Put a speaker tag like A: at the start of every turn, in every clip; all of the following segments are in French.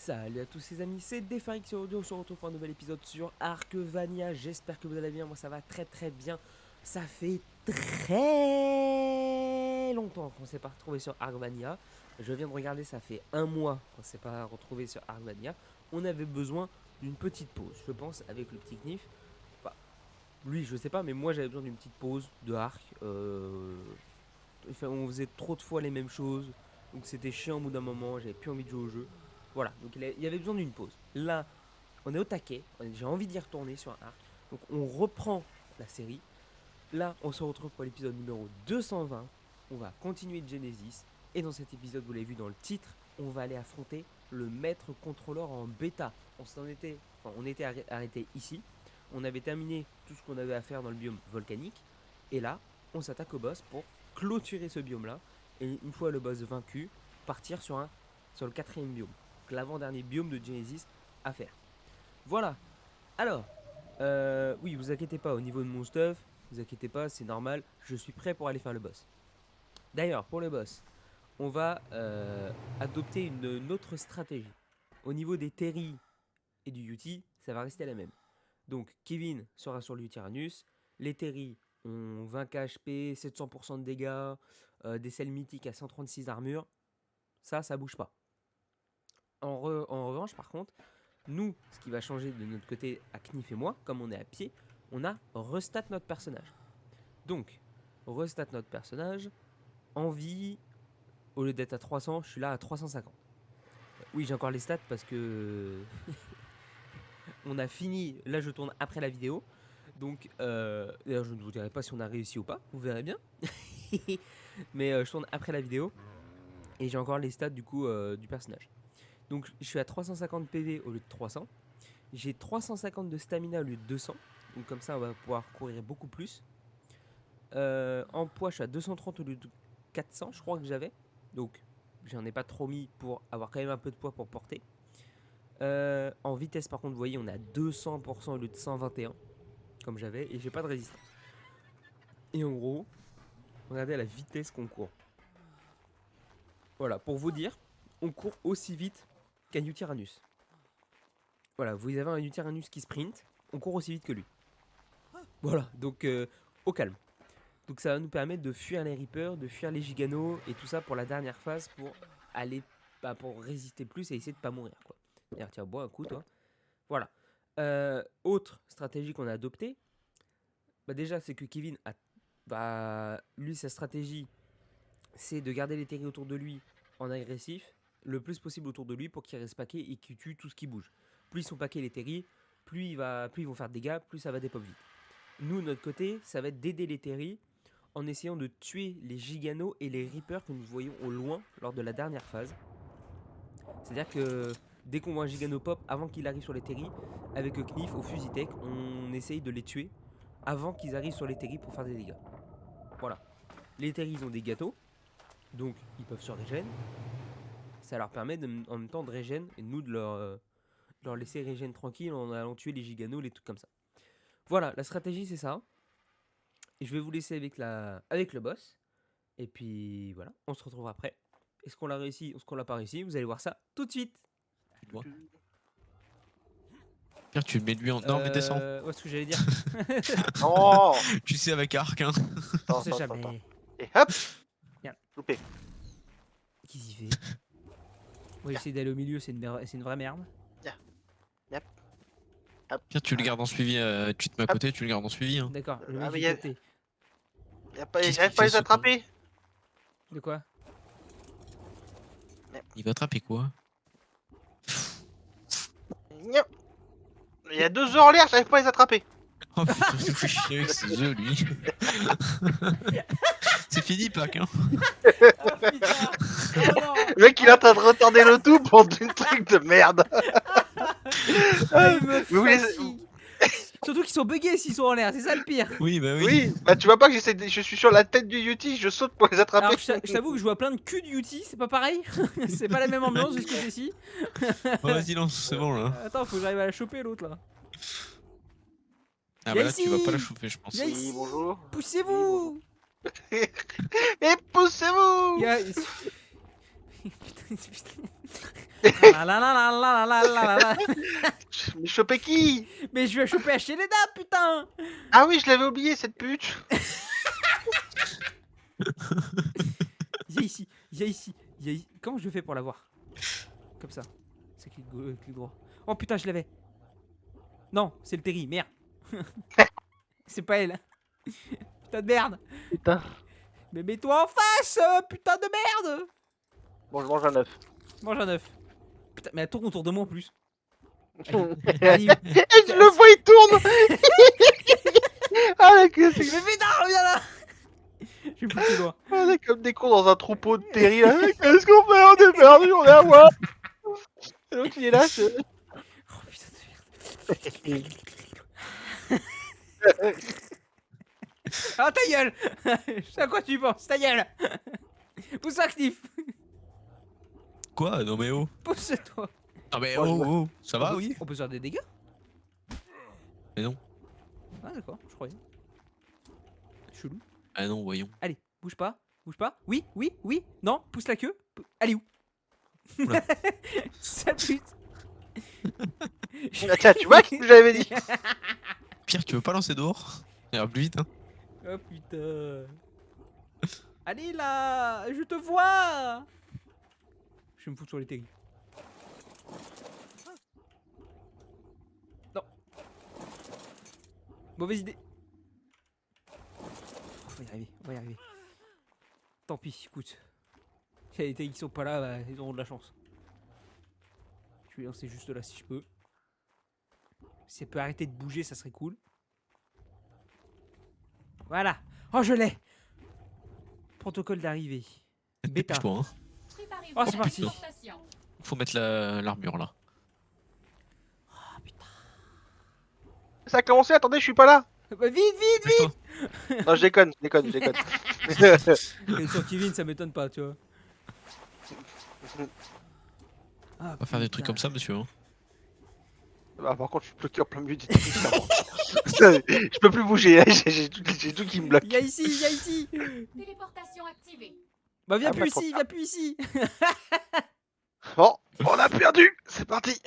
A: Salut à tous les amis, c'est Defarix et aujourd'hui on se retrouve pour un nouvel épisode sur Arkvania. J'espère que vous allez bien, moi ça va très bien. Ça fait très longtemps qu'on s'est pas retrouvé sur Arkvania. Je viens de regarder, ça fait un mois qu'on s'est pas retrouvé sur Arkvania. On avait besoin d'une petite pause, je pense, avec le petit Knif. Enfin, lui je sais pas, mais moi j'avais besoin d'une petite pause de Ark. Enfin, on faisait trop de fois les mêmes choses, donc c'était chiant au bout d'un moment, j'avais plus envie de jouer au jeu. Voilà, donc il y avait besoin d'une pause. Là, on est au taquet, j'ai envie d'y retourner sur un arc. Donc on reprend la série. Là, on se retrouve pour l'épisode numéro 220. On va continuer de Genesis. Et dans cet épisode, vous l'avez vu dans le titre, on va aller affronter le maître contrôleur en bêta. On était arrêté ici. On avait terminé tout ce qu'on avait à faire dans le biome volcanique. Et là, on s'attaque au boss pour clôturer ce biome-là. Et une fois le boss vaincu, partir sur le quatrième biome. L'avant-dernier biome de Genesis à faire. Voilà. Alors, oui, vous inquiétez pas au niveau de mon stuff, vous inquiétez pas, c'est normal, je suis prêt pour aller faire le boss. D'ailleurs, pour le boss, on va adopter une autre stratégie. Au niveau des Terry et du Yuti, ça va rester la même. Donc, Kevin sera sur le Tyrannus, les Terry ont 20 HP, 700% de dégâts, des selles mythiques à 136 armures, ça bouge pas. En revanche, par contre, nous, ce qui va changer de notre côté à Knif et moi, comme on est à pied, on a restat notre personnage. Donc, restat notre personnage, en vie, au lieu d'être à 300, je suis là à 350. Oui, j'ai encore les stats parce que on a fini, là je tourne après la vidéo. Donc, d'ailleurs je ne vous dirai pas si on a réussi ou pas, vous verrez bien. Mais je tourne après la vidéo et j'ai encore les stats du coup du personnage. Donc je suis à 350 PV au lieu de 300. J'ai 350 de stamina au lieu de 200. Donc comme ça on va pouvoir courir beaucoup plus. En poids je suis à 230 au lieu de 400 je crois que j'avais. Donc j'en ai pas trop mis pour avoir quand même un peu de poids pour porter. En vitesse par contre vous voyez on est à 200% au lieu de 121 comme j'avais. Et j'ai pas de résistance. Et en gros regardez la vitesse qu'on court. Voilà pour vous dire on court aussi vite qu'un Utyrannus. Voilà, vous avez un Utyrannus qui sprint, on court aussi vite que lui. Voilà, donc au calme. Donc ça va nous permettre de fuir les Reapers, de fuir les Giganos et tout ça pour la dernière phase pour aller, pour résister plus et essayer de pas mourir quoi. D'ailleurs tiens, bois un coup toi. Voilà. Autre stratégie qu'on a adoptée, déjà c'est que Kevin lui sa stratégie c'est de garder les terriers autour de lui en agressif le plus possible autour de lui pour qu'il reste paquet et qu'il tue tout ce qui bouge. Plus ils sont paquets les terriers, plus ils vont faire de dégâts, plus ça va dépop vite. Nous, de notre côté, ça va être d'aider les Terry en essayant de tuer les Giganos et les Reapers que nous voyons au loin lors de la dernière phase. C'est-à-dire que dès qu'on voit un Gigano pop, avant qu'il arrive sur les Terry, avec Knif au fusil tech, on essaye de les tuer avant qu'ils arrivent sur les Terry pour faire des dégâts. Voilà. Les Terry, ils ont des gâteaux, donc ils peuvent se régénérer. Ça leur permet en même temps de régénérer et nous de leur laisser régénérer tranquille en allant tuer les Giganos, les trucs comme ça. Voilà, la stratégie c'est ça. Et je vais vous laisser avec le boss. Et puis voilà, on se retrouve après. Est-ce qu'on l'a réussi ou est-ce qu'on l'a pas réussi? Vous allez voir ça tout de suite.
B: Pierre, tu le mets lui en. Non, mais descends.
A: Ouais, ce que j'allais dire.
C: Non.
B: Tu sais, avec arc, hein.
A: On sait jamais.
C: Et hop.
A: Bien.
C: Loupé.
A: Qu'est-ce qu'il fait? On va essayer d'aller au milieu, c'est une vraie merde.
C: Hop.
B: Pierre, tu le gardes en suivi. Tu te mets à côté, tu le gardes en suivi. Hein.
A: D'accord, le
C: Ah,
A: mec
C: mais
A: est capté.
C: j'arrive pas à les attraper.
A: De quoi?
B: Il va attraper quoi?
C: Il y a 2 œufs en l'air, j'arrive pas à les attraper.
B: Oh putain, il fait chier avec ses œufs, lui. C'est fini, Pac, hein.
A: Ah putain! Oh non!
C: Le mec il est en train de retarder le tout pour un truc de merde.
A: Ah, il me
C: Vous voulez-
A: fatigue. Surtout qu'ils sont buggés s'ils sont en l'air, c'est ça le pire.
B: Oui, bah oui.
C: Oui, bah tu vois pas que je suis sur la tête du Yeti, je saute pour les attraper.
A: Alors je t'avoue que je vois plein de cul de Yuti, c'est pas pareil. C'est pas la même ambiance de ce côté-ci.
B: Oh, vas-y, lance, c'est bon là.
A: Attends, faut que j'arrive à la choper l'autre là.
B: Ah,
A: Viens
B: bah là, tu vas
A: ici.
B: pas la choper, je pense.
A: Viens
C: Oui,
A: ici.
C: bonjour.
A: Poussez-vous.
C: Et poussez-vous.
A: Il La la la la la la la la la.
C: Mais choper qui?
A: Mais je vais choper Hélène, putain.
C: Ah oui, je l'avais oublié cette pute.
A: Viens ici, viens ici, viens ici. Comment je fais pour l'avoir? Comme ça. C'est clic droit. Oh putain, je l'avais. Non, c'est le Terry, merde. C'est pas elle. Putain de merde.
C: Putain.
A: Mais mets-toi en face, putain de merde.
C: Bon, je mange un œuf.
A: Mange un œuf. Putain, mais elle tourne autour de moi en plus.
C: Et je le vois, il tourne. Ah d'accord,
A: Mais putain, reviens là. Je vais foutre les doigts.
C: on est comme des cons dans un troupeau de terri. Là. Qu'est-ce qu'on fait? On est perdu, on est à moi. Et l'autre il est là.
A: Oh putain de merde. Ah ta gueule. Je sais à quoi tu penses, ta gueule. Pousse actif.
B: Quoi? Non mais oh.
A: Pousse-toi.
B: Non mais
C: Ouais,
B: oh,
C: ouais.
B: oh. Ça va, oui?
A: On peut faire des dégâts?
B: Mais non.
A: Ah d'accord, je croyais. Chelou.
B: Ah non, voyons.
A: Allez, bouge pas, bouge pas. Oui, oui, oui. Non, pousse la queue. Allez où?
B: Oula.
A: Sale pute.
C: Ah, tiens, tu vois ce que j'avais dit?
B: Pierre, tu veux pas lancer dehors? Ça ira plus vite, hein.
A: Oh putain. Allez là, je te vois. Je vais me foutre sur les terrils. Non. Mauvaise idée. On va y arriver, on va y arriver. Tant pis, écoute. Si les terrils qui sont pas là, bah, ils auront de la chance. Je vais lancer juste là si je peux. Si elle peut arrêter de bouger, ça serait cool. Voilà. Oh, je l'ai. Protocole d'arrivée. Bêta.
B: Dépêche-toi, hein.
A: Oh, c'est parti.
B: Faut mettre l'armure là.
A: Oh putain.
C: Ça a commencé, attendez, je suis pas là.
A: Bah, vite, vite,
B: Dépêche-toi.
C: Non, je déconne, je déconne, je déconne.
A: vite. Sur Kevin, ça m'étonne pas, tu vois. Ah,
B: On va faire des trucs comme ça, monsieur. Hein.
C: Bah, par contre, je suis bloqué en plein milieu du truc. Je peux plus bouger, j'ai tout qui me bloque.
A: Viens ici, viens ici.
D: Téléportation activée.
A: Bah, viens
C: Ah,
A: plus
C: bah,
A: ici,
C: trop
A: viens plus ici.
C: Bon, on a perdu, c'est parti.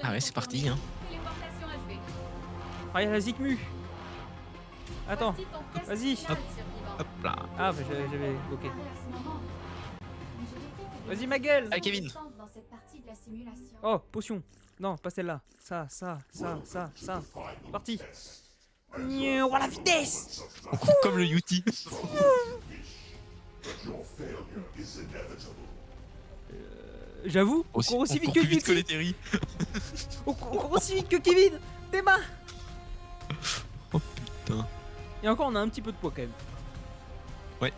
B: Ah ouais, c'est parti, hein.
D: Téléportation achevée.
A: Ah, y'a la Zikmu. Attends.
D: Voici ton test
A: vas-y.
D: final, survivant.
B: Hop là.
A: Ah, bah, j'avais. Ok.
D: Préparé à ce moment. Mais je détecte des
A: Vas-y, ma gueule.
B: Ah, Kevin.
D: puissances dans cette partie de la simulation.
A: Oh, potion. Non, pas celle-là. Ça. Parti. Oh, la vitesse.
B: On court comme le Yuti.
A: J'avoue, on court aussi vite que
B: plus vite que les
A: Yuti.
B: Terry.
A: On court aussi vite que Kevin. Tes mains.
B: Oh putain.
A: Et encore, on a un petit peu de poids quand même.
B: Ouais.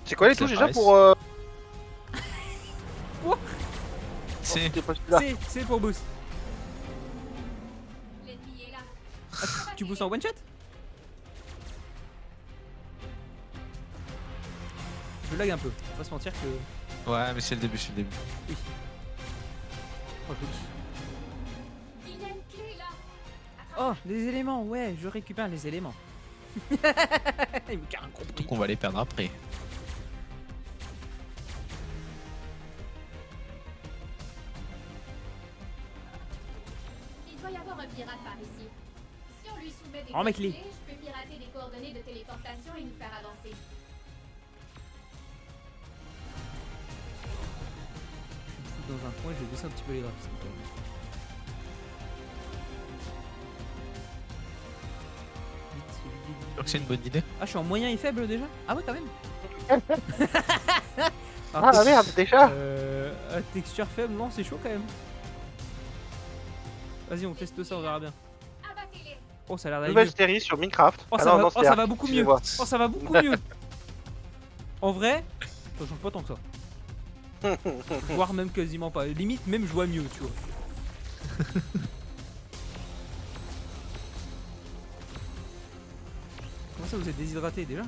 C: C'est quoi les
B: Ça
C: touches déjà
B: paraisse.
C: pour
B: C'est.
C: c'était pas celui-là.
A: C'est pour boost.
D: L'ennemi est là.
A: Tu boostes en one shot? Je lag un peu, faut pas se mentir que.
B: Ouais, mais c'est le début, c'est le début.
A: Oh, joli.
D: Il y a une clé là.
A: Oh, des éléments, ouais, je récupère les éléments. Il me carre un
B: Surtout
A: compris.
B: qu'on va les perdre après.
D: Il doit y avoir un pirate par ici. Si on lui soumet des
A: Oh, mec,
D: clés,
A: les-
D: je peux pirater des coordonnées de téléportation et nous faire avancer.
A: Dans un coin, je vais baisser un petit peu les graphismes. quand même.
B: Je crois que c'est une bonne idée.
A: Ah, je suis en moyen et faible déjà? Ah ouais, quand même.
C: Ah merde, déjà.
A: Texture faible, non, c'est chaud quand même. Vas-y, on teste ça, on verra bien.
D: Abattez-les.
A: Oh, ça a l'air d'aller
C: Nouvelle
A: mieux.
C: série sur Minecraft.
A: Oh,
C: Ah
A: ça,
C: non,
A: va,
C: non,
A: oh,
C: c'était
A: ça
C: Ark,
A: va beaucoup mieux.
C: excusez-moi.
A: Oh, ça va beaucoup mieux. En vrai, ça change pas tant que ça. Voire même quasiment pas. Limite, même je vois mieux, tu vois. Comment ça, vous êtes déshydraté déjà?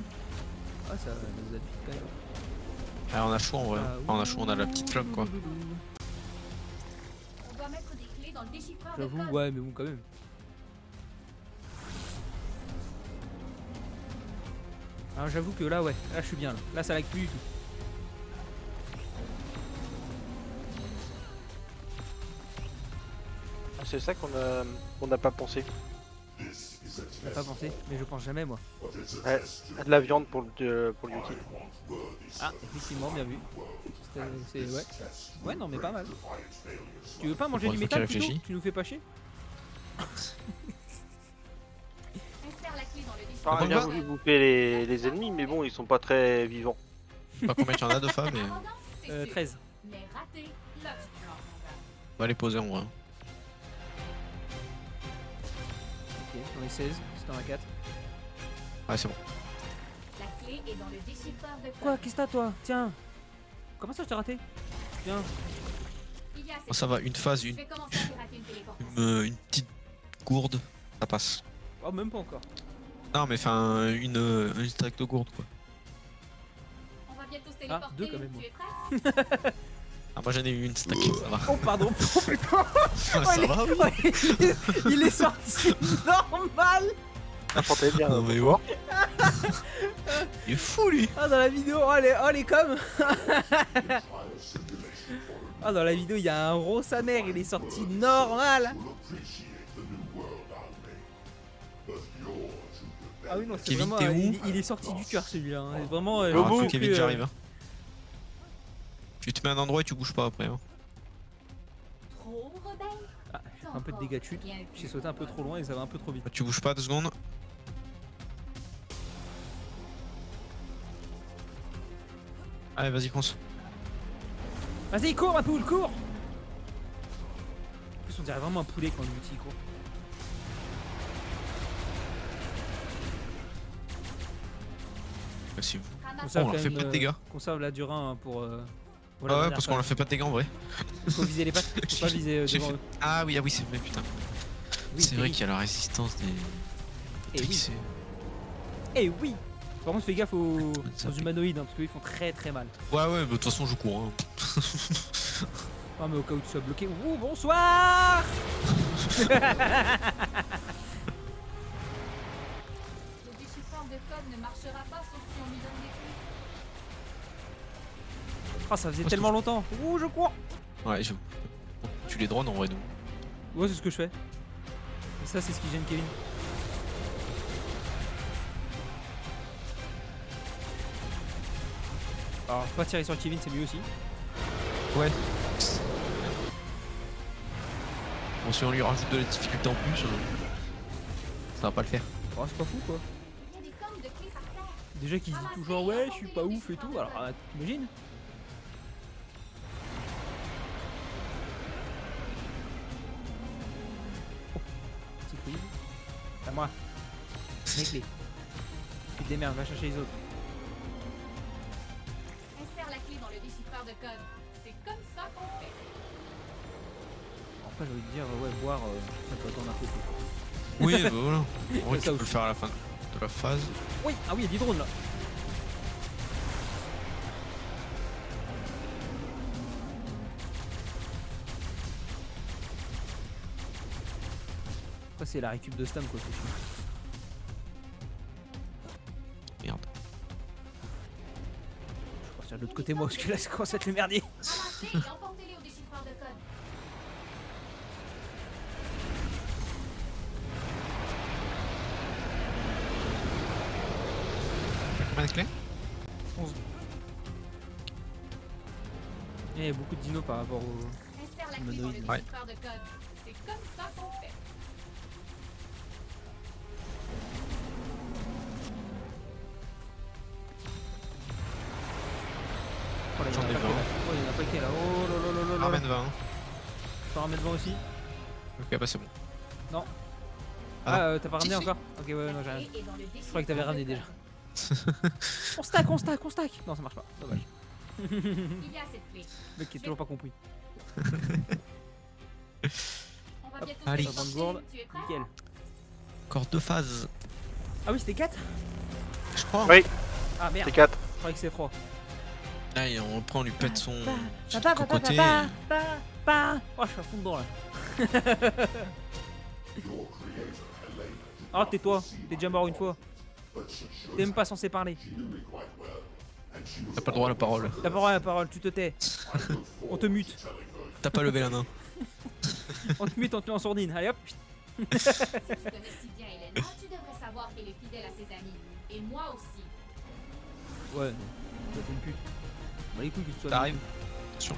A: Ah, ça vous a quand même.
B: Ah, on a chaud en vrai.
A: Ah,
B: Enfin, on a chaud, on a la petite flamme quoi.
D: On doit mettre des clés dans le déchiffreur de
A: J'avoue,
D: code.
A: ouais, mais bon, quand même.
E: Alors j'avoue que là, ouais, là je suis bien. Là ça lag plus du tout.
C: Ah, c'est ça qu'on n'a pas pensé.
E: J'ai pas pensé, mais je pense jamais moi.
C: Ouais, de la viande pour le Yuki.
E: Ah, effectivement, bien vu. Ouais. Ouais, non, mais pas mal. Tu veux pas manger
B: Pour
E: du
B: une fois qu'il
E: métal plutôt?
B: réfléchit.
E: Tu nous fais pas chier?
D: Insère la clé dans le déchiffreur.
C: J'aurais
B: Bon,
C: bien
B: bah.
C: voulu bouffer les ennemis, mais bon, ils sont pas très vivants.
B: Pas combien il y en a de femmes, mais on
D: Abandon, c'est sûr.
E: 13.
D: Mais raté, là tu te plantes, mon gars.
B: va les poser en vrai.
E: Ok, j'en ai 16, c'est en a 4.
B: Ouais, c'est bon.
D: La clé est dans le déchiffreur de code.
E: Quoi? Qu'est-ce que t'as toi? Tiens. Comment ça je t'ai raté? Tiens.
D: Il y a
B: Oh, ça va, une phase,
D: Je vais commencer à pirater une téléportation.
B: une petite gourde, ça passe.
E: Oh, même pas encore.
B: Non, mais enfin, une stack de gourde quoi.
D: On va bientôt se
E: Ah,
D: téléporter.
E: deux quand même,
D: Tu es prêt?
B: Ah, moi j'en ai eu une stack, ça va.
E: Oh, pardon. Oh, putain.
B: Ça va, oui.
E: Ouais, il est sorti normal.
C: Ça chantait bien.
B: Non, mais
C: voir.
B: Il est fou lui.
E: Ah, dans la vidéo, oh les com. Ah, dans la vidéo, il y a un rond sa mère, il est sorti normal. Ah oui, non, c'est
B: Kevin,
E: vraiment.
B: t'es où
E: Il est sorti du cœur celui-là. Hein. Vraiment.
B: Alors,
E: j'ai
B: faut
E: cru
B: Kevin,
E: que,
B: j'arrive. Hein. Tu te mets à un endroit et tu bouges pas après. Hein.
D: Trop rebelle.
E: Ah, un peu de dégâts de chute. J'ai sauté un peu trop loin et ça va un peu trop vite.
B: Tu bouges pas 2 secondes. Allez, vas-y, fonce.
E: Vas-y, cours ma poule, cours. En plus, on dirait vraiment un poulet quand l'outil court.
B: Bah, si vous.
E: Conserve
B: on leur
E: quand
B: fait
E: même,
B: pas de dégâts.
E: Conserve la Durin pour. pour la
B: Ah ouais,
E: dernière
B: parce qu'on leur
E: phase.
B: fait pas de dégâts en vrai.
E: Faut viser les pattes, faut pas viser
B: J'ai
E: devant
B: fait-
E: eux.
B: Ah oui, c'est vrai, putain.
E: Oui,
B: C'est vrai
E: oui.
B: qu'il y a la résistance des.
E: Et oui.
B: Trixés.
E: Eh oui. Par contre, fais gaffe aux
B: Ça fait-
E: humanoïdes, hein, parce qu'ils font très très mal.
B: Ouais, ouais, bah, de toute façon, je cours. Hein.
E: Ah, mais au cas où tu sois bloqué. Ouh, bonsoir.
D: Le déchiffreur de code ne marchera pas sauf si on lui donne des clés.
E: Ah, ça faisait
B: Parce
E: tellement
B: que-
E: longtemps. Ouh, je cours.
B: Ouais, je. Tu les drones en vrai, nous.
E: Ouais, c'est ce que je fais. Et ça, c'est ce qui gêne Kevin. Alors, pas tirer sur Kevin, c'est mieux aussi.
B: Ouais. Bon, si on lui rajoute de la difficulté en plus, ça va pas le faire.
E: Oh, c'est pas fou quoi.
D: Il y a des tonnes de clés par terre.
E: Déjà qu'ils disent toujours ouais, je suis pas ouf et tout. Alors, t'imagines? Oh, petit quiz. À moi. Les clés. Tu te démerdes, va chercher les autres.
D: Insère la clé dans le déchiffreur de code. C'est comme ça qu'on fait.
E: Après, j'ai envie de dire, ouais, boire, ça peut attendre un peu plus.
B: Oui, bah voilà. En vrai,
E: Ça
B: tu peux
E: aussi.
B: le faire à la fin de la phase.
E: Oui, ah oui, il y a des drones là. Ça, c'est la récup de Stam quoi, c'est chiant.
B: Merde.
E: Je vais partir de l'autre côté moi, parce que là, ça commence à être le merdier.
D: Ramassez et emportez-les au déchiffreur de code.
B: T'as combien de clés?
E: 11. Il y a beaucoup de dinos par rapport au.
D: Insère la clé dans le
E: Humanoïde.
B: Ouais.
D: déchiffreur de code. C'est comme ça qu'on fait.
E: Oh là, il y en a
B: J'en ai
E: un paquet,
B: 20.
E: là. Oh, il y en a un paquet là. Oh là là là là là.
B: Ramène 20. Hein.
E: Je t'en ramène devant aussi.
B: Ok, bah c'est bon.
E: Non.
B: Ah.
E: Ah, t'as pas ramené
B: Si, si.
E: encore? Ok, ouais, non, j'ai rien.
D: La clé est dans le
E: Je croyais que t'avais
D: déchiffreur
E: ramené
D: de
E: déjà.
D: code.
E: On stack, on stack, on stack. Non, ça marche pas. Dommage.
D: Il y a cette clé.
E: Le mec qui est toujours pas compris.
D: On va
E: Hop,
D: bientôt
B: allez.
D: se
E: Bonne
D: téléporter.
E: gourde.
D: Tu es prêt?
E: Nickel.
B: Encore 2 phases.
E: Ah oui, c'était 4?
B: Je crois.
C: Oui,
E: Ah merde,
C: c'est 4.
E: je croyais que c'était 3.
B: Là, et on reprend, on lui pète son
E: Papa,
B: cocoté.
E: Oh, je suis à fond dedans là. Ah, tais-toi, t'es déjà mort une fois. T'es même pas censé parler.
B: T'as pas le droit à la parole.
E: T'as pas le droit à la parole, tu te tais. On te mute.
B: T'as pas levé la main.
E: On te mute, on te met en sourdine. Allez hop.
D: Si tu connais si bien Elena, tu devrais savoir qu'elle est fidèle à ses amis. Et moi aussi.
E: Ouais, non. Toi, t'es une pute. Bah les couilles que tu sois.
B: T'arrives. Attention.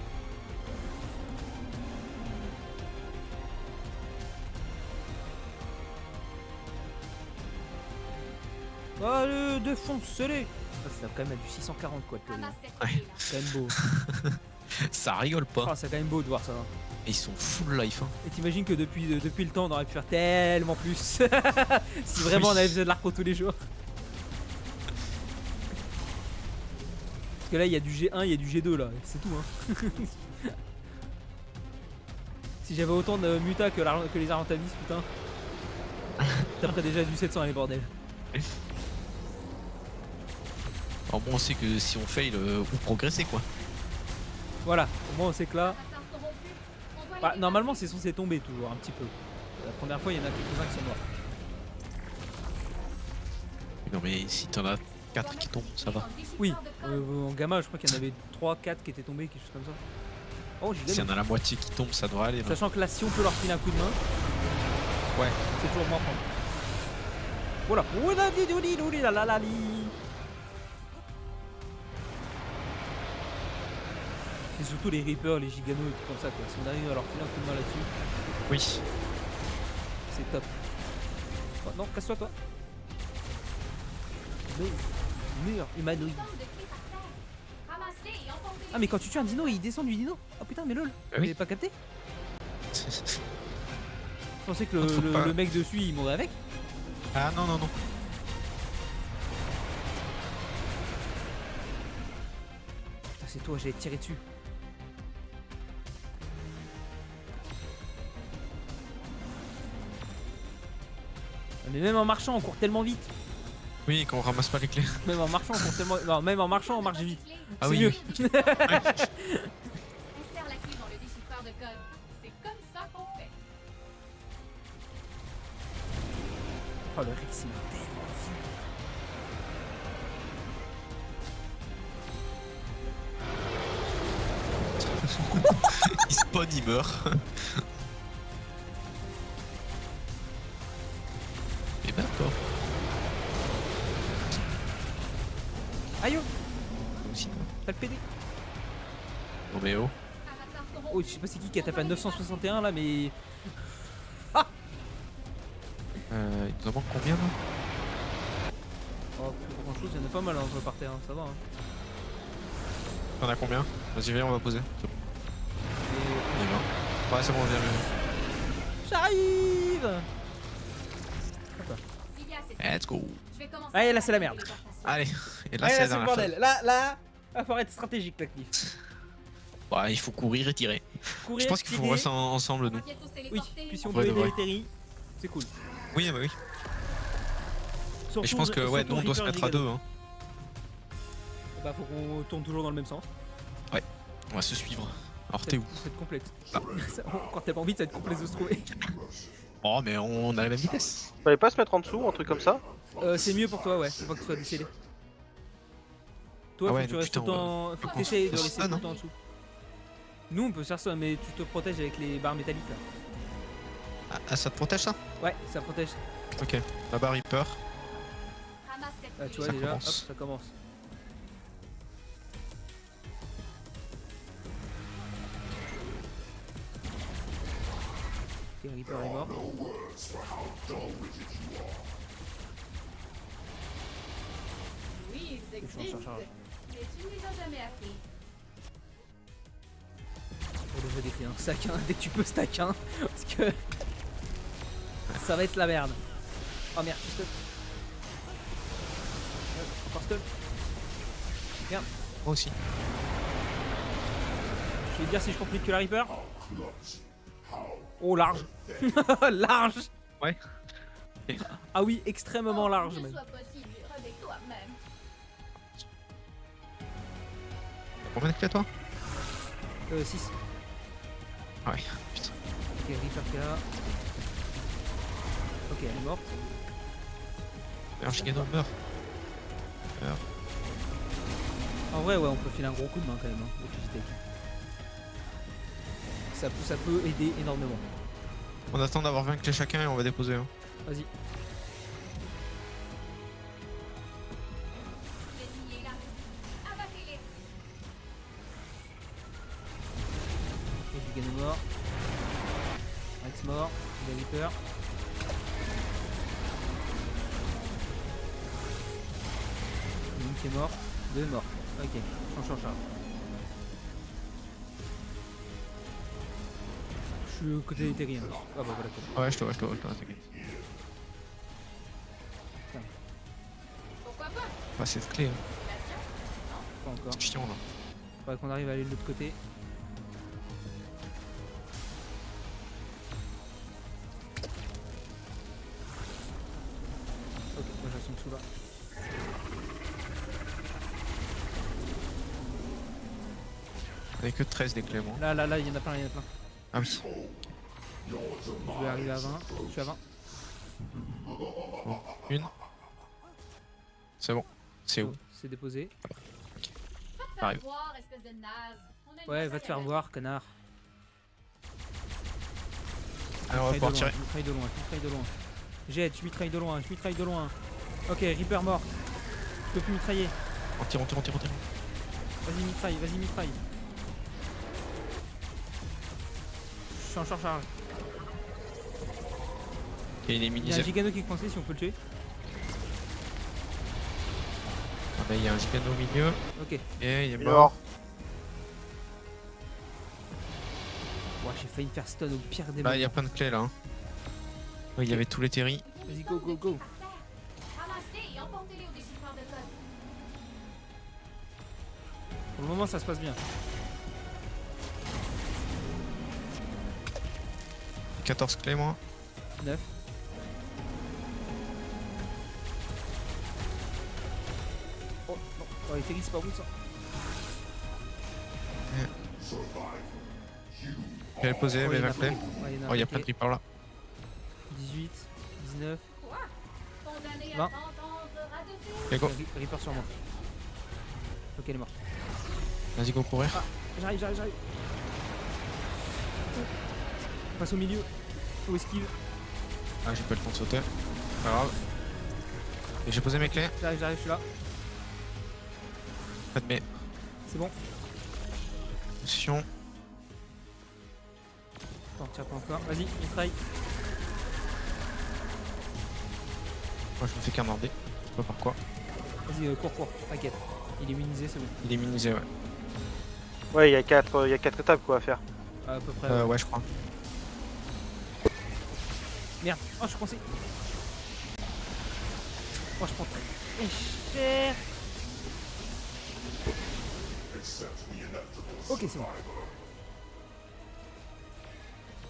E: Allez, défonce-les. Ah, ça quand même à du 640 quoi. Le
D: Ramasse
E: péril.
D: cette clé-là.
E: C'est quand même beau.
B: Ça rigole pas.
E: Ah, c'est quand même beau de voir ça. Hein.
B: Et ils sont full life. Hein.
E: Et t'imagines que depuis le temps on aurait pu faire tellement plus. Si vraiment on avait besoin de l'arco tous les jours. Parce que là il y a du G1, il y a du G2 là, c'est tout hein. Si j'avais autant de muta que les Arentavis, putain. T'as déjà du 700 les bordels.
B: Alors bon, on sait que si on fail, on progresser quoi.
E: Voilà, au moins on sait que là.
D: Avatar corrompu. On doit
E: Bah,
D: les
E: normalement c'est censé tomber toujours un petit peu. La première fois il y en a quelques-uns qui sont morts.
B: Non mais si t'en as 4 qui tombent, ça va.
E: Oui, en gamma je crois qu'il y en avait 3-4 qui étaient tombés, quelque chose comme ça. Oh j'ai
B: S'il y
E: gagné.
B: en a la moitié qui tombe, ça devrait aller. Non
E: Sachant que là si on peut leur filer un coup de main,
B: Ouais.
E: c'est toujours moi à prendre. Voilà. Oula, di, di, di, di, la, la, la, li. C'est surtout les Reapers, les Giganos et tout comme ça quoi. Si on arrive à leur filer un coup de main là-dessus,
B: Oui.
E: c'est top. Oh, non, casse-toi toi. Mur humanoïde.
D: Forme de clé par terre. Ramasse-les et emporte-les.
E: Ah mais quand tu tues un dino, il descend du dino. Oh putain mais lol.
B: Ah oui.
E: T'avais pas capté? Je pensais que
B: Faut pas-
E: le mec dessus il mourrait avec.
B: Ah non, non, non.
E: Putain c'est toi, j'allais te tirer dessus. Mais même en marchant on court tellement vite.
B: Oui, quand on ramasse pas les clés.
E: Même en marchant on court tellement. Non même en marchant on marche vite.
B: Ah
E: C'est
B: oui.
E: mieux.
D: Insère la clé dans le déchiffreur de code. C'est comme ça qu'on fait.
E: Oh le Rex il m'a tellement fou.
B: Il spawn, il meurt. Et ben d'accord.
E: Aïe oh,
B: Aussi.
E: t'as le PD.
B: Non mais oh.
D: Avatar corrompu.
E: Oh je sais pas c'est qui a tapé à 961 là mais.
B: Il nous en manque combien là?
E: Oh plus grand chose, il y en a pas mal hein, par terre, hein, ça va hein.
B: T'en as combien? Vas-y, viens, on va poser. C'est bon. On y va. Ouais, c'est bon, viens, viens.
E: J'arrive.
D: Il y a cette-
B: Let's go.
D: Je vais commencer
E: Allez,
D: à
E: là, c'est la
D: faire
E: merde.
D: téléportation.
B: Allez, et là,
E: Ouais,
B: c'est
E: là
B: la
E: c'est le
B: dernière
E: bordel. Là, va falloir être stratégique là, Cliff.
B: phase. Ouais, il faut courir et tirer.
E: Courir,
B: Je pense qu'il faut
E: tirer.
B: rester ensemble,
D: On va
B: nous.
D: bientôt se
E: Oui,
D: téléporter.
E: puis si on
B: Ouais,
E: peut
B: de
E: aider
B: vrai.
E: les Terry, c'est cool.
B: Oui, bah oui.
E: Surtout,
B: Et je pense que, ouais, nous, on doit se
E: Reaper et
B: mettre à deux.
E: Gigano.
B: Hein.
E: Bah faut qu'on tourne toujours dans le même sens.
B: On va se suivre. Alors, t'es où?
E: Ça va être complexe.
B: Ah.
E: Ça- Quand tellement vite, ça va être complexe de se trouver.
B: Oh, mais on a la même vitesse.
C: Fallait pas se mettre en dessous, un truc comme ça.
E: C'est mieux pour toi, ouais. Faut pas que tu sois décédé. Toi,
B: Ah
E: faut
B: ouais,
E: que tu
B: donc,
E: restes
B: putain,
E: tout le temps. Faut
B: faut
E: que
B: qu'on
E: t'essayes
B: se
E: de
B: fasse
E: rester
B: ça,
E: tout le
B: non
E: temps en dessous. Nous, on peut faire ça, mais tu te protèges avec les barres métalliques là.
B: Ah, ça te protège ça?
E: Ouais, ça protège.
B: Ok. Là-bas, Reaper.
D: Ramasse cette
E: Ah,
D: clé.
E: tu vois
B: Ça
E: déjà,
B: commence.
E: hop, ça commence. Ok, Reaper est mort.
D: Oui, ils
E: Je suis en
D: existent.
E: surcharge.
D: Mais tu ne les as jamais appris.
E: Pour le jeu des clés, hein. Stack 1, dès que tu peux stack 1. Parce que. Ça va être la merde. Oh merde, tu stuck. Encore stuck. Merde.
B: Moi aussi.
E: Je vais te dire si je complète que la Reaper. Oh, large. Large.
B: Ouais.
E: Ah oui, extrêmement large
D: Que ce
E: même.
D: soit possible, avec toi-même.
B: Combien de clés toi?
E: 6.
B: Ah ouais, putain.
E: Ok, Reaper qui est là. Ok, elle est morte.
B: D'ailleurs, Gigano meurt.
E: En vrai, ouais, on peut filer un gros coup de main quand même. Hein, au Tech. Ça peut aider énormément.
B: On attend d'avoir 20 clés chacun et on va déposer. Hein.
E: Vas-y.
D: L'ennemi est là. Abattez-les.
E: Ok, Gigan est mort. Rex mort. Il a Reaper. Link est mort. 2 morts. Ok, change. Je suis au côté des terriens. Ah bah voilà.
B: Ouais, je te vois, t'inquiète.
D: Pourquoi pas?
B: Pas cette clé, hein.
E: Pas encore.
B: C'est chiant là.
E: Faudrait qu'on arrive à aller de l'autre côté. Ok, moi je reste en dessous là.
B: On avait que 13 des clés, moi.
E: Là, il y en a plein.
B: Ah oui.
E: Je vais arriver à 20. Je suis à 20.
B: Bon, une. C'est bon. C'est où?
E: C'est déposé.
D: Faire
B: Arrive.
D: voir, espèce de naze. On a une
E: Ouais, va
D: bataille
E: te faire
D: à
E: voir, connard.
B: Alors on va pouvoir tirer.
E: Je mitraille de loin. Jette, je mitraille de loin. Ok, Reaper mort. Je peux plus mitrailler.
B: On tire.
E: Vas-y, mitraille. Je suis en charge.
B: Ok, il est
E: Il y a un
B: minimisé.
E: Gigano qui est coincé si on peut le tuer.
B: Ah bah, il y a un gigano au milieu.
E: Ok.
B: Et il est
C: Il est
B: mort.
C: mort.
E: Ouais, j'ai failli me faire stun au pire des
B: Là, il y a
E: moments.
B: plein de clés là. Hein. Ouais, il y avait tous les terris.
E: Vas-y, go.
D: Ramassez et emportez-les au déchiffreur de code.
E: Pour le moment, ça se passe bien.
B: 14 clés, moi.
E: 9. Oh non, oh, les terris, c'est pas bon ça.
B: J'avais posé
E: Oh,
B: mes
E: il y en
B: 20
E: a
B: clés.
E: plein. Ouais, il y en a
B: Oh, il y a
E: un
B: plein de
E: paquet.
B: creepers là.
E: 18, 19.
D: Condamné à
E: 20.
D: t'entendre radoter.
B: Ok, go.
E: Reaper sur moi. Ok, elle est morte.
B: Vas-y, go courir.
E: J'arrive. Passe au milieu. Au esquive.
B: Ah, j'ai pas le temps de sauter. Pas grave. Et j'ai posé mes clés.
E: J'arrive, je suis là.
B: Faites mes
E: C'est bon.
B: positions.
E: Attends, tire pas encore. Vas-y, mitraille.
B: Moi, je me fais qu'un-morder. Je sais pas pourquoi.
E: Vas-y, cours. T'inquiète. Il est immunisé, c'est bon.
B: Il est minimisé, ouais.
C: Ouais, il y a 4 étapes quoi à faire.
E: À peu près.
B: Ouais, je crois.
E: Merde. Oh, je suis coincé. Oh, je prends très cher. Ok, c'est bon.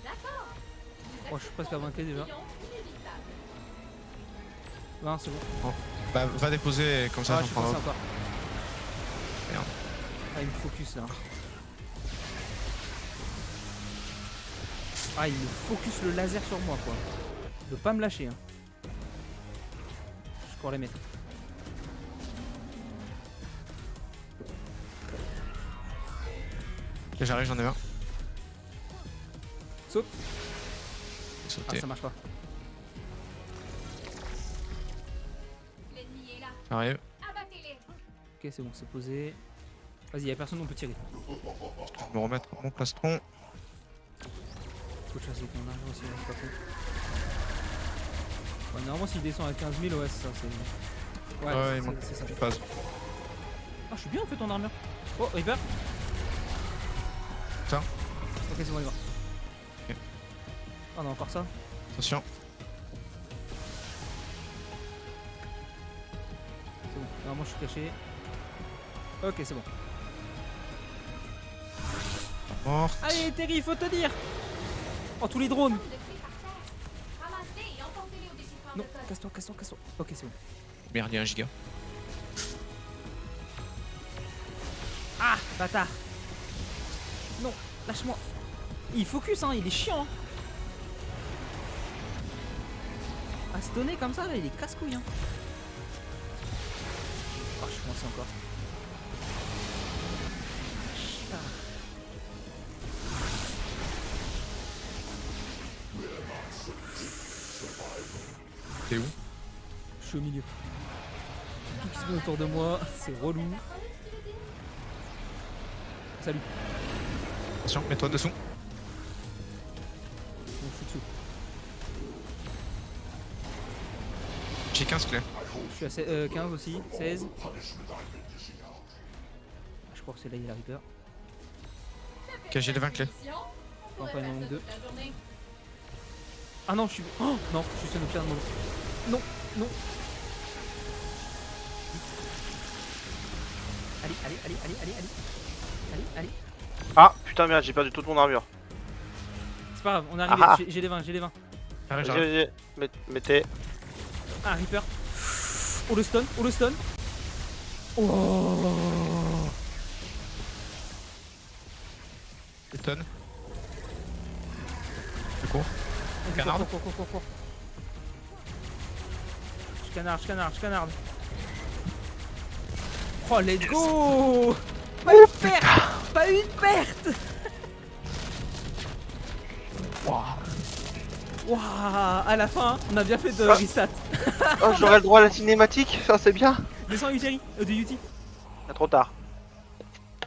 D: D'accord.
E: Oh, je suis presque à 20 clés déjà. 20, c'est bon.
B: Bah, va déposer et comme ça,
E: Ah,
B: j'en
E: je suis
B: prends
E: coincé
B: l'autre.
E: encore.
B: Merde.
E: Ah, il me focus là. Ah, il me focus le laser sur moi quoi. Il veut pas me lâcher. Hein. Je cours les mettre.
B: Ok, j'arrive, j'en ai un.
E: Saute. Ah,
B: Sauter.
E: ça marche pas.
D: L'ennemi est là.
B: J'arrive.
D: Abattez-les.
E: Ok, c'est bon, c'est posé. Vas-y, y'a personne, on peut tirer.
B: Je vais me remettre mon plastron.
E: Faut chasser ton argent aussi, c'est pas con. Ouais, normalement, s'il descend à 15 000, ouais, c'est ça. C'est... Ouais,
B: Ouais, il manque
E: c'est ça.
B: une phase.
E: Ah, je suis bien en fait en armure. Oh, Reaper.
B: Ça.
E: Ok, c'est bon, il va.
B: Ok.
E: Oh, on a encore ça.
B: Attention.
E: C'est bon. Normalement, je suis caché. Ok, c'est bon.
B: Morte.
E: Allez, Terry, faut te dire. Oh, tous les drones.
D: De clés par terre. Ramassez et emportez-les au déchiffreur
E: Non,
D: de code.
E: casse-toi. Ok, c'est bon.
B: Merde, il y a un giga.
E: Ah, bâtard. Non, lâche-moi. Il focus, hein, il est chiant. Hein. À stunner comme ça, là, il est casse-couille. Hein. Oh, je commençais encore.
B: T'es où?
E: Je suis au milieu. Tout qui se met autour de moi, c'est relou. Salut.
B: Attention, mets-toi dessous.
E: Bon, je suis dessous.
B: J'ai 15 clés.
E: Je suis à 15 aussi, 16. Je crois que c'est là il y a la Reaper.
B: Ok, j'ai les 20 clés.
E: Encore une manque deux. Ah non, je suis. Oh non, je suis sur le plein de monde. Non, non. Allez, allez, allez, allez, allez, allez. Allez, allez.
C: Ah putain merde, j'ai perdu toute mon armure.
E: C'est pas grave, on est arrivé.
C: Ah.
E: J'ai les 20, j'ai les 20.
B: J'arrive, j'arrive.
C: Mettez.
E: Ah, Reaper. Oh le stun, oh le stun. Oh.
B: Je tonne. Je cours.
E: Vas-y,
B: Canarde.
E: cours. Je canarde. Oh, let's go. Pas une perte. Pas une perte. Waouh, à la fin, on a bien fait de reset.
C: Oh, j'aurai le droit à la cinématique, ça c'est bien.
E: Descends Uteri, de Uti.
C: Ah, trop tard.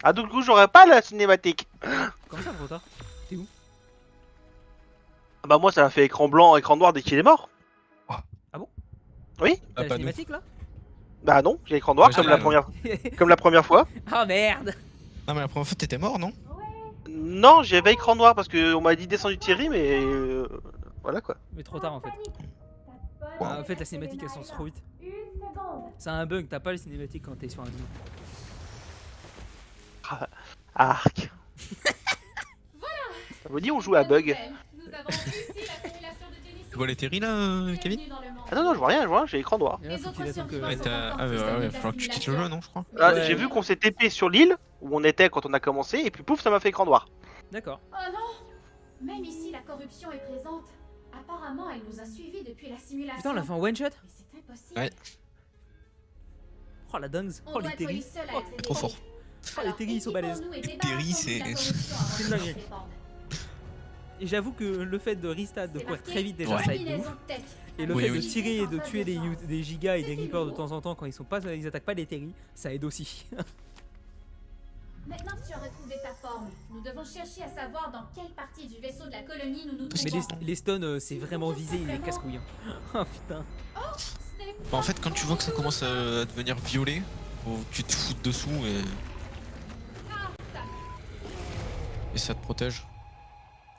C: Ah, du coup, j'aurai pas la cinématique.
E: Comment ça, trop tard? T'es où?
C: Ah bah, moi, ça m'a fait écran blanc, écran noir dès qu'il est mort.
E: Ah bon?
C: Oui.
E: T'as la
B: pas nous.
E: cinématique là?
C: Bah, non, j'ai écran noir
B: Ouais,
C: comme,
B: c'est
C: la
B: là,
C: première... comme la première fois.
E: Ah merde.
B: Non, mais la première fois, t'étais mort, non?
C: Non, j'avais écran noir parce qu'on m'a dit descendre du Thierry, mais. Voilà quoi.
E: Mais trop tard en fait. Ah, en fait, la cinématique elle sort trop vite. C'est un bug, t'as pas les cinématiques quand t'es sur un jeu.
C: Arc. Ça vous dit, on joue à bug.
B: Tu vois les terries là, Kevin?
C: Ah non, non, je vois rien, j'ai écran noir.
E: Et là, faut qu'il attende que.
B: Ouais, ah, ouais, faut que tu quittes le jeu, non, je crois.
C: Ah,
E: Ouais.
C: j'ai vu qu'on s'est TP sur l'île où on était quand on a commencé, et puis pouf, ça m'a fait écran noir.
E: D'accord.
D: Oh non! Même ici, la corruption est présente. Apparemment, elle nous a suivis depuis la simulation.
E: Putain, on l'a fait en one shot.
D: Mais c'est impossible.
B: Ouais.
E: Oh la dingue.
D: On
E: Oh
D: doit
E: les
D: être les
E: terries.
D: seuls à
E: Oh,
D: être
B: Trop fort.
E: Oh, les terries ils sont balèzes.
B: Les terries, c'est-
E: C'est une dinguerie. Et j'avoue que le fait de restart, de courir très vite déjà,
B: Ouais.
E: ça aide de ouf. Et le
B: Oui,
E: fait
B: oui.
E: de tirer et de tuer des gigas et des reapers de temps en temps quand ils attaquent pas les terries, ça aide aussi.
D: Maintenant que tu as retrouvé ta forme, nous devons chercher à savoir dans quelle partie du vaisseau de la colonie nous nous
E: Mais
D: trouvons.
E: les stuns, c'est vraiment visé, les casse-couilles. Hein. Oh putain.
B: Bah, en fait, quand tu vois que ça commence à devenir violet, faut que tu te foutes dessous et ça te protège.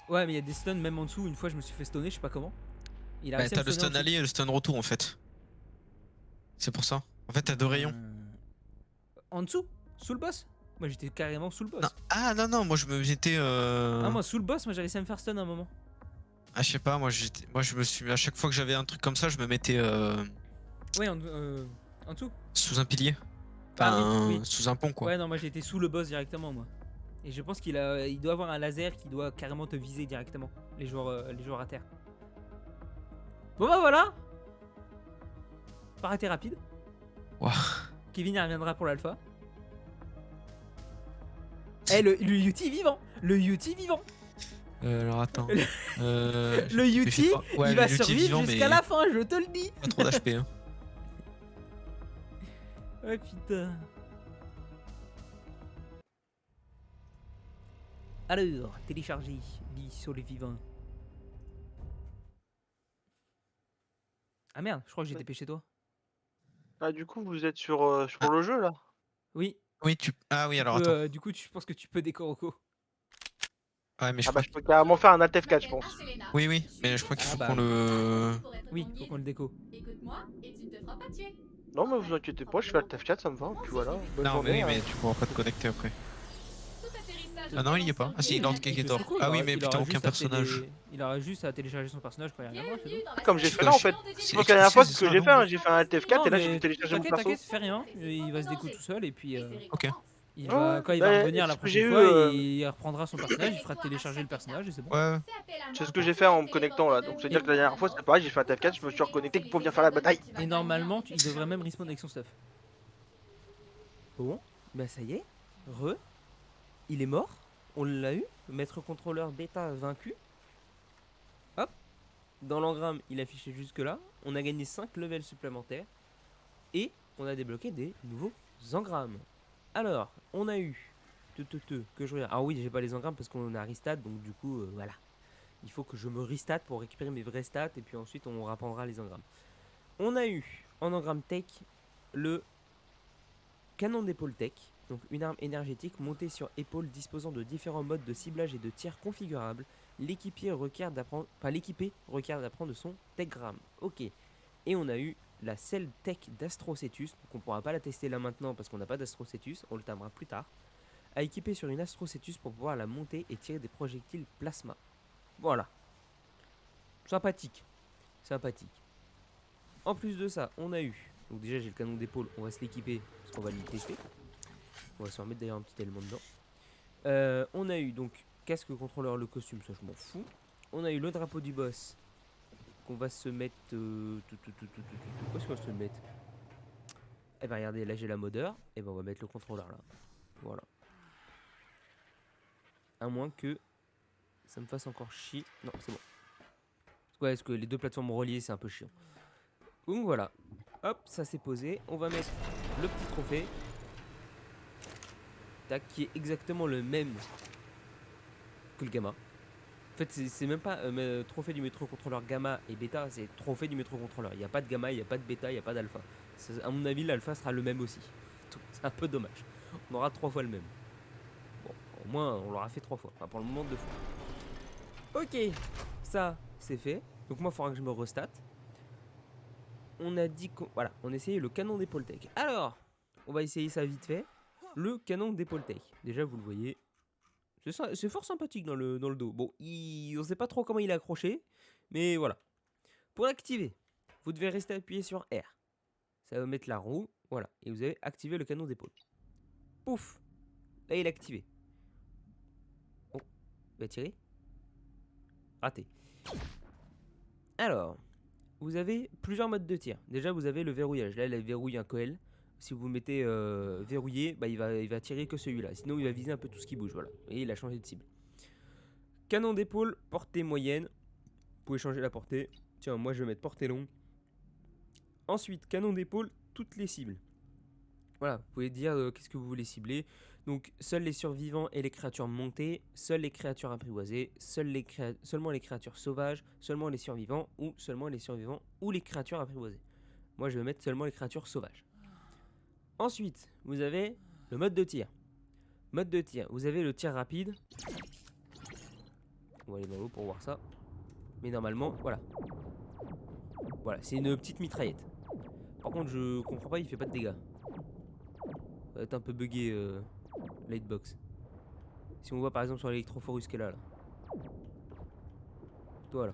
E: Ouais, mais il y a des stuns même en dessous. Une fois, je me suis fait stunner, je sais pas comment. Il a
B: Bah,
E: réussi à
B: t'as
E: me
B: le
E: stunner en
B: stun
E: dessous.
B: allié et le stun retour en fait. C'est pour ça. En fait, t'as deux rayons.
E: En dessous? Sous le boss? Moi, j'étais carrément sous le boss.
B: Non. Ah non, non, moi je me mettais.
E: Ah, moi, sous le boss, moi, j'ai réussi à me faire stun à un moment.
B: Ah, je sais pas, moi je me suis. À chaque fois que j'avais un truc comme ça, je me mettais
E: Ouais, en dessous.
B: sous un pilier.
E: Ah,
B: Enfin,
E: oui, oui.
B: sous un pont quoi.
E: Ouais, non, moi, j'ai été sous le boss directement, moi. Et je pense il doit avoir un laser qui doit carrément te viser directement, les joueurs à terre. Bon bah voilà. Pas arrêté rapide.
B: Ouah.
E: Kevin y reviendra pour l'alpha. Eh, le UT vivant. Le UT vivant.
B: Alors attends.
E: Le UT, il va survivre jusqu'à la fin, je te le dis.
B: Pas trop d'HP. Hein.
E: Ouais, putain. Alors, télécharger, lit sur les vivants. Ah merde, je crois que j'ai TP chez toi.
C: Ah, du coup, vous êtes sur le jeu là.
E: Oui.
B: Oui, Ah oui, alors attends.
E: Du coup, je pense que tu peux décoroco.
B: Ouais, mais je
C: Ah bah,
B: crois
C: je peux carrément faire un alt F4, je pense.
B: Oui, oui, mais je crois qu'il faut
E: bah,
B: qu'on le.
E: Oui, faut qu'on le déco.
D: Écoute-moi et tu ne te feras pas tuer.
C: Non, mais vous inquiétez pas, je fais alt F4, ça me va, puis voilà. Bonne
B: Non,
C: journée,
B: mais oui, mais
C: hein.
B: tu pourras pas te connecter après.
D: Tout atterrissage
B: Ah non, il y est pas. Ah si, Lord
E: Mais
B: Keketor.
E: c'est cool,
B: Ah
E: il
B: oui,
E: aura-
B: mais
E: il
B: putain,
E: aura
B: aucun
E: juste à
B: personnage.
E: Il aura juste à télécharger son personnage quand il reviendra, c'est bon.
C: Comme j'ai
B: Parce
C: fait là en fait.
B: C'est
C: Donc la dernière fois, c'est ce que
B: expliqué,
C: j'ai fait, hein, j'ai fait un alt F4
E: Non,
C: et là j'ai
E: mais
C: dû télécharger mon
E: t'inquiète,
C: perso.
E: t'inquiète, fais rien. Il va se déco tout seul et puis
B: Ok.
E: il
C: Ouais,
E: va, quand il
C: bah,
E: va revenir la
C: ce que j'ai
E: prochaine
C: eu,
E: fois, il reprendra son personnage, il fera télécharger le personnage et c'est bon.
B: Ouais.
C: C'est ce que j'ai fait en me connectant là. Donc c'est à dire que la dernière fois c'était pareil, j'ai fait un F4, je me suis reconnecté pour venir faire la bataille.
E: Et normalement, il devrait même respawn avec son stuff.
A: Bon, bah ça y est. Il est mort. On l'a eu. Maître contrôleur bêta vaincu. Hop. Dans l'engramme, il affichait jusque là. On a gagné 5 levels supplémentaires. Et on a débloqué des nouveaux engrammes. Alors, on a eu... que je regarde. Ah oui, j'ai pas les engrammes parce qu'on a restart. Donc du coup, voilà. Il faut que je me restart pour récupérer mes vrais stats. Et puis ensuite, on reprendra les engrammes. On a eu, en engramme tech, le canon d'épaule tech. Donc une arme énergétique montée sur épaule disposant de différents modes de ciblage et de tir configurables. L'équipier requiert d'apprendre... Pas l'équipé requiert d'apprendre son techgramme. Ok. Et on a eu la Cell Tech d'Astrocetus. Donc on pourra pas la tester là maintenant parce qu'on n'a pas d'Astrocetus. On le timera plus tard. À équiper sur une Astrocetus pour pouvoir la monter et tirer des projectiles plasma. Voilà. Sympathique. Sympathique. En plus de ça, on a eu... Donc déjà j'ai le canon d'épaule. On va se l'équiper parce qu'on va le tester. On va se remettre d'ailleurs un petit élément dedans. On a eu donc casque contrôleur, le costume, ça je m'en fous. On a eu le drapeau du boss qu'on va se mettre... Où est-ce qu'on va se le mettre? Eh ben regardez, là j'ai la modeur. Et ben on va mettre le contrôleur là. Voilà. À moins que ça me fasse encore chier. Non, c'est bon. Ouais, parce que les deux plateformes reliées, c'est un peu chiant. Donc voilà. Hop, ça s'est posé. On va mettre le petit trophée. Tac, qui est exactement le même que le gamma. En fait, c'est même pas trophée du métro contrôleur gamma et bêta, c'est trophée du métro contrôleur. Il n'y a pas de gamma, il n'y a pas de bêta, il n'y a pas d'alpha. À mon avis, l'alpha sera le même aussi. C'est un peu dommage. On aura 3 fois le même. Bon, au moins, on l'aura fait 3 fois. Enfin, pour le moment, 2 fois. Ok, ça, c'est fait. Donc moi, il faudra que je me restate. On a dit qu'on... Voilà, on a essayé le canon d'épaule tech. Alors, on va essayer ça vite fait. Le canon d'épaule tech. Déjà, vous le voyez. C'est fort sympathique dans le dos. Bon, on ne sait pas trop comment il est accroché. Mais voilà. Pour l'activer, vous devez rester appuyé sur R. Ça va mettre la roue. Voilà. Et vous avez activé le canon d'épaule. Pouf. Là, il est activé. Oh. Il va tirer. Raté. Alors, vous avez plusieurs modes de tir. Déjà, vous avez le verrouillage. Là, il verrouille un coel. Si vous mettez verrouillé, bah, il va tirer que celui-là. Sinon, il va viser un peu tout ce qui bouge. Voilà. Et il a changé de cible. Canon d'épaule, portée moyenne. Vous pouvez changer la portée. Tiens, moi, je vais mettre portée longue. Ensuite, canon d'épaule, toutes les cibles. Voilà, vous pouvez dire qu'est-ce que vous voulez cibler. Donc, seuls les survivants et les créatures montées, seules les créatures apprivoisées, seulement les créatures sauvages, seulement les survivants ou seulement les survivants ou les créatures apprivoisées. Moi, je vais mettre seulement les créatures sauvages. Ensuite, vous avez le mode de tir. Mode de tir, vous avez le tir rapide. On va aller dans l'eau pour voir ça. Mais normalement, voilà. Voilà, c'est une petite mitraillette. Par contre, je comprends pas, il fait pas de dégâts. Ça va être un peu bugué, Lightbox. Si on voit par exemple sur l'électrophorus qu'elle a là. Toi là.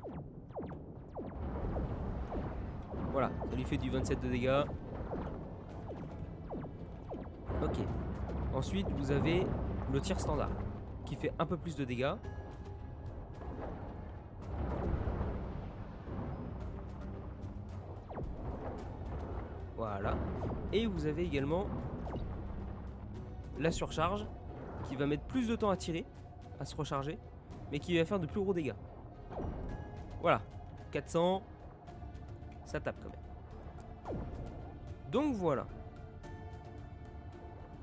A: Voilà, ça lui fait du 27 de dégâts. Ok. Ensuite, vous avez le tir standard qui fait un peu plus de dégâts. Voilà. Et vous avez également la surcharge qui va mettre plus de temps à tirer, à se recharger, mais qui va faire de plus gros dégâts. Voilà. 400. Ça tape quand même. Donc voilà.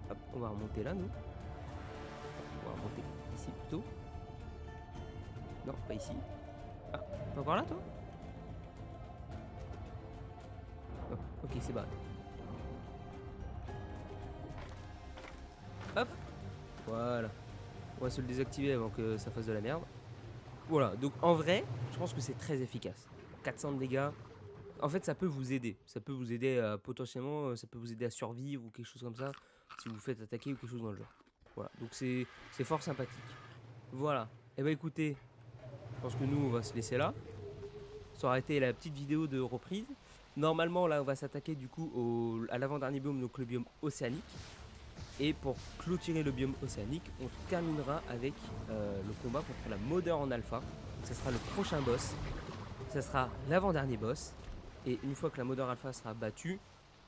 A: Hop, on va remonter là, nous. On va remonter ici plutôt. Non, pas ici. Ah, t'es encore là, toi? Oh, ok, c'est barré. Hop. Voilà. On va se le désactiver avant que ça fasse de la merde. Voilà, donc en vrai, je pense que c'est très efficace. 400 de dégâts. En fait, ça peut vous aider. Ça peut vous aider à, potentiellement, ça peut vous aider à survivre ou quelque chose comme ça. Si vous vous faites attaquer ou quelque chose dans le genre. Voilà, donc c'est fort sympathique. Voilà. Et bah écoutez, je pense que nous, on va se laisser là. Ça aura été la petite vidéo de reprise. Normalement, là, on va s'attaquer du coup à l'avant-dernier biome, donc le biome océanique. Et pour clôturer le biome océanique, on terminera avec le combat contre la modeur en alpha. Ce sera le prochain boss. Ce sera l'avant-dernier boss. Et une fois que la modeur alpha sera battue,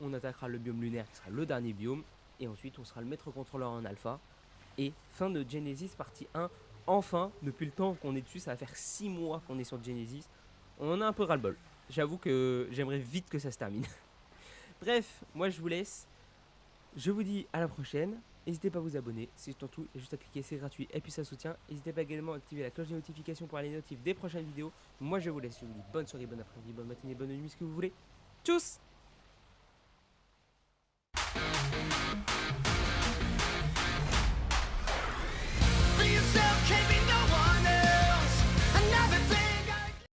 A: on attaquera le biome lunaire qui sera le dernier biome. Et ensuite, on sera le maître contrôleur en alpha. Et fin de Genesis partie 1. Enfin, depuis le temps qu'on est dessus, ça va faire 6 mois qu'on est sur Genesis. On en a un peu ras-le-bol. J'avoue que j'aimerais vite que ça se termine. Bref, moi je vous laisse. Je vous dis à la prochaine. N'hésitez pas à vous abonner. C'est surtout juste à cliquer, c'est gratuit. Et puis ça soutient. N'hésitez pas également à activer la cloche de notification pour avoir les notifs des prochaines vidéos. Moi je vous laisse. Je vous dis bonne soirée, bon après-midi, bonne matinée, bonne nuit, ce que vous voulez. Tchuss!